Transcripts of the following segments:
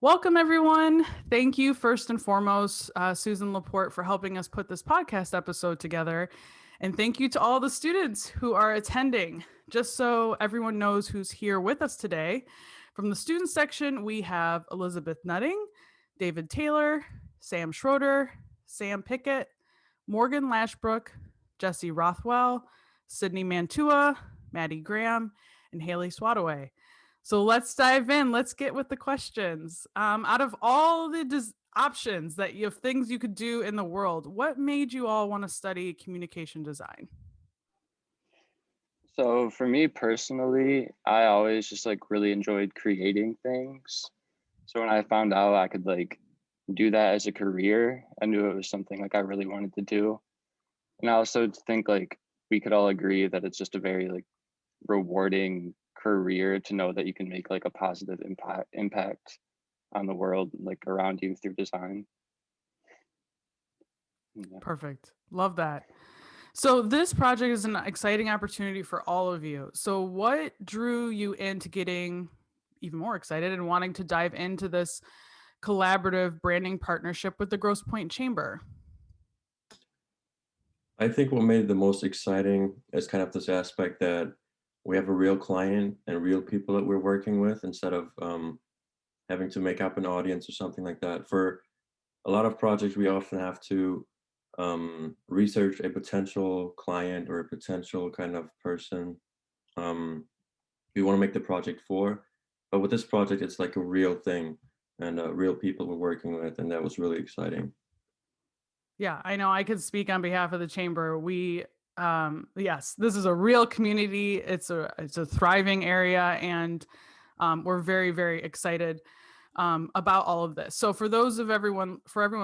Welcome, everyone. Thank you, first and foremost, Susan Laporte, for helping us put this podcast episode together. And thank you to all the students who are attending. Just so everyone knows who's here with us today, from the student section, we have Elizabeth Nutting, David Taylor, Sam Schroeder, Sam Pickett, Morgan Lashbrook, Jesse Rothwell, Sydney Mantua, Maddie Graham, and Haley Swadaway. So let's dive in. Let's get with the questions. Out of all the options that you have, things you could do in the world, what made you all want to study communication design? So for me personally, I always just really enjoyed creating things. So when I found out I could do that as a career, I knew it was something I really wanted to do. And I also think we could all agree that it's just a very rewarding career to know that you can make a positive impact on the world around you through design. Yeah. Perfect. Love that. So this project is an exciting opportunity for all of you. So what drew you into getting even more excited and wanting to dive into this collaborative branding partnership with the Grosse Pointe Chamber? I think what made it the most exciting is kind of this aspect that we have a real client and real people that we're working with instead of having to make up an audience or something like that. For a lot of projects, we often have to research a potential client or a potential kind of person we want to make the project for. But with this project, it's like a real thing and real people we're working with, and that was really exciting. Yeah, I know I could speak on behalf of the chamber. Yes, this is a real community. It's a thriving area, and we're very, very excited about all of this. So for everyone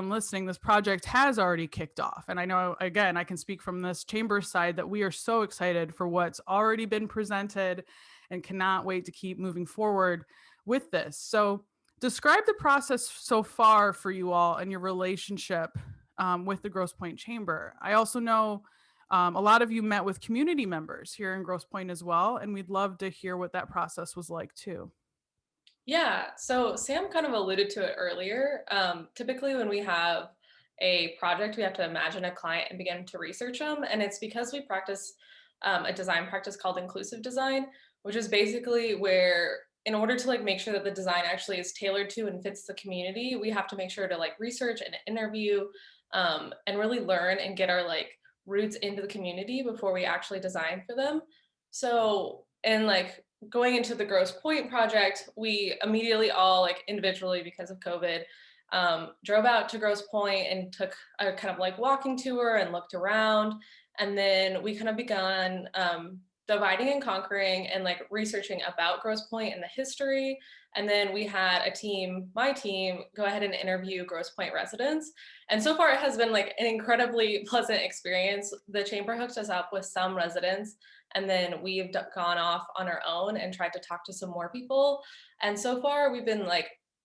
listening, this project has already kicked off. And I know, again, I can speak from this chamber side that we are so excited for what's already been presented and cannot wait to keep moving forward with this. So describe the process so far for you all and your relationship with the Grosse Pointe Chamber. I also know a lot of you met with community members here in Grosse Pointe as well, and we'd love to hear what that process was like too. Yeah, so Sam kind of alluded to it earlier. Typically, when we have a project, we have to imagine a client and begin to research them. And it's because we practice a design practice called inclusive design, which is basically where, in order to make sure that the design actually is tailored to and fits the community, we have to make sure to research and interview and really learn and get our roots into the community before we actually design for them. So, and going into the Grosse Pointe project, we immediately all individually, because of COVID, drove out to Grosse Pointe and took a kind of walking tour and looked around. And then we kind of began dividing and conquering and researching about Grosse Pointe and the history. And then we had my team, go ahead and interview Grosse Pointe residents. And so far it has been an incredibly pleasant experience. The chamber hooked us up with some residents, and then we've gone off on our own and tried to talk to some more people. And so far we've been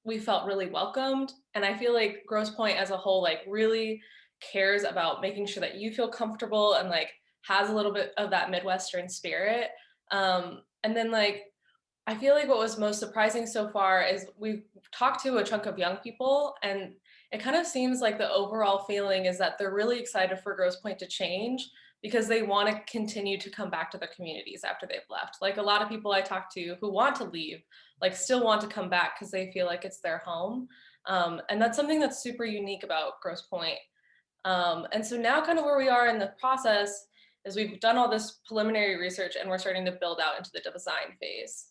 we felt really welcomed. And I feel like Grosse Pointe as a whole really cares about making sure that you feel comfortable and has a little bit of that Midwestern spirit. And then I feel like what was most surprising so far is we've talked to a chunk of young people, and it kind of seems like the overall feeling is that they're really excited for Grosse Pointe to change because they want to continue to come back to their communities after they've left. A lot of people I talk to who want to leave, still want to come back because they feel like it's their home. And that's something that's super unique about Grosse Pointe. And so now kind of where we are in the process is we've done all this preliminary research and we're starting to build out into the design phase.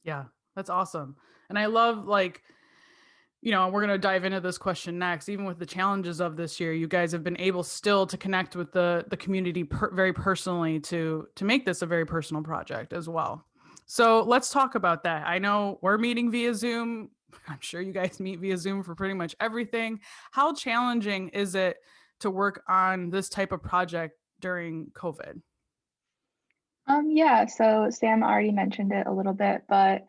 Yeah, that's awesome. And I love we're going to dive into this question next. Even with the challenges of this year, you guys have been able still to connect with the community very personally to make this a very personal project as well. So let's talk about that. I know we're meeting via Zoom. I'm sure you guys meet via Zoom for pretty much everything. How challenging is it to work on this type of project during COVID? Yeah, so Sam already mentioned it a little bit, but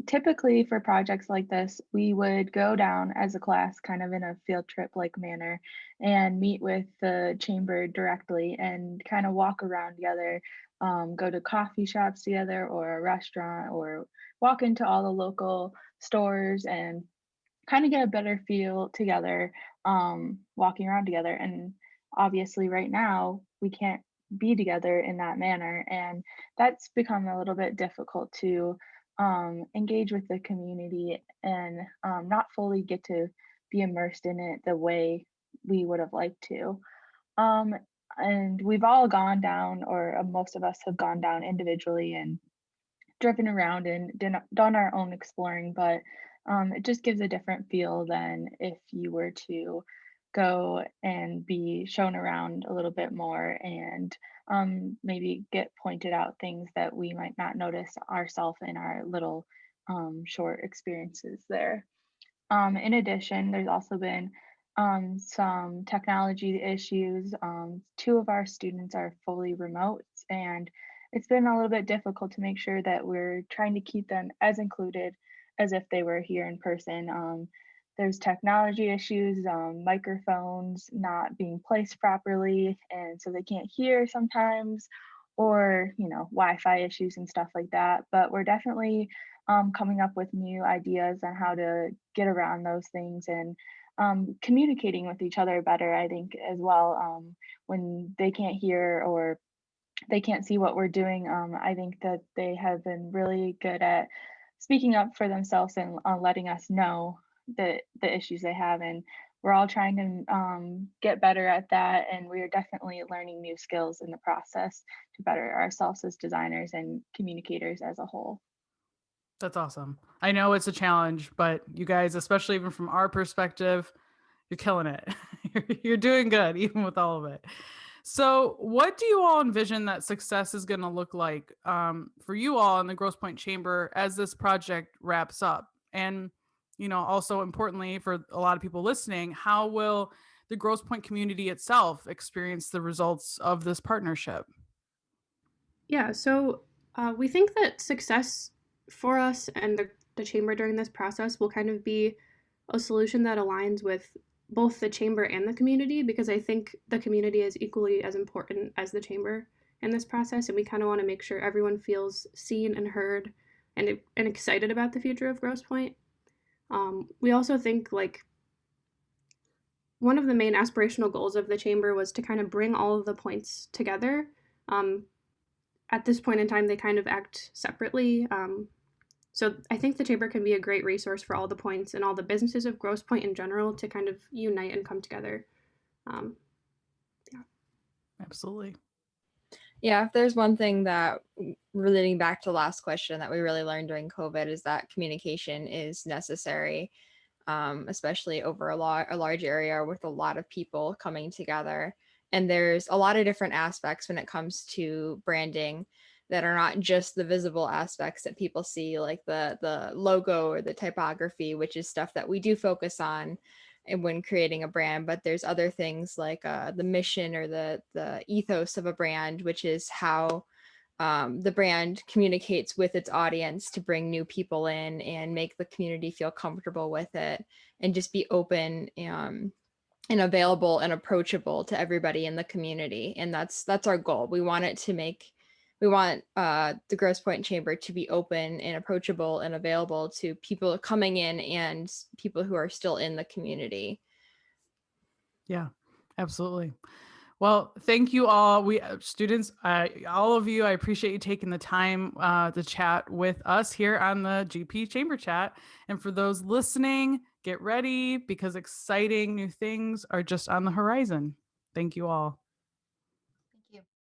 typically for projects like this, we would go down as a class kind of in a field trip like manner and meet with the chamber directly and kind of walk around together, go to coffee shops together or a restaurant or walk into all the local stores and kind of get a better feel together, walking around together. And obviously, right now, we can't be together in that manner. And that's become a little bit difficult to engage with the community and not fully get to be immersed in it the way we would have liked to. Um, and we've all gone down, or most of us have gone down individually and driven around and done our own exploring, but it just gives a different feel than if you were to go and be shown around a little bit more and maybe get pointed out things that we might not notice ourselves in our little short experiences there. In addition, there's also been some technology issues. Two of our students are fully remote, and it's been a little bit difficult to make sure that we're trying to keep them as included as if they were here in person. There's technology issues, microphones not being placed properly, and so they can't hear sometimes, or Wi-Fi issues and stuff like that. But we're definitely coming up with new ideas on how to get around those things and communicating with each other better, I think, as well. When they can't hear or they can't see what we're doing, I think that they have been really good at speaking up for themselves and letting us know the issues they have. And we're all trying to get better at that. And we are definitely learning new skills in the process to better ourselves as designers and communicators as a whole. That's awesome. I know it's a challenge, but you guys, especially even from our perspective, you're killing it. You're doing good, even with all of it. So, what do you all envision that success is going to look like for you all in the Grosse Pointe Chamber as this project wraps up? And, also importantly for a lot of people listening, how will the Grosse Pointe community itself experience the results of this partnership? Yeah, so we think that success for us and the chamber during this process will kind of be a solution that aligns with both the chamber and the community, because I think the community is equally as important as the chamber in this process, and we kind of want to make sure everyone feels seen and heard and excited about the future of Grosse Pointe. We also think like one of the main aspirational goals of the chamber was to kind of bring all of the points together. At this point in time, they kind of act separately. So I think the chamber can be a great resource for all the points and all the businesses of Grosse Pointe in general to kind of unite and come together. Yeah. Absolutely. Yeah, if there's one thing that, relating back to the last question, that we really learned during COVID is that communication is necessary, especially over a large area with a lot of people coming together. And there's a lot of different aspects when it comes to branding that are not just the visible aspects that people see, like the logo or the typography, which is stuff that we do focus on and when creating a brand. But there's other things like the mission or the ethos of a brand, which is how the brand communicates with its audience to bring new people in and make the community feel comfortable with it and just be open and available and approachable to everybody in the community. And that's our goal. We want the Grosse Pointe Chamber to be open and approachable and available to people coming in and people who are still in the community. Yeah, absolutely. Well, thank you all. We students, all of you, I appreciate you taking the time to chat with us here on the GP Chamber Chat. And for those listening, get ready because exciting new things are just on the horizon. Thank you all.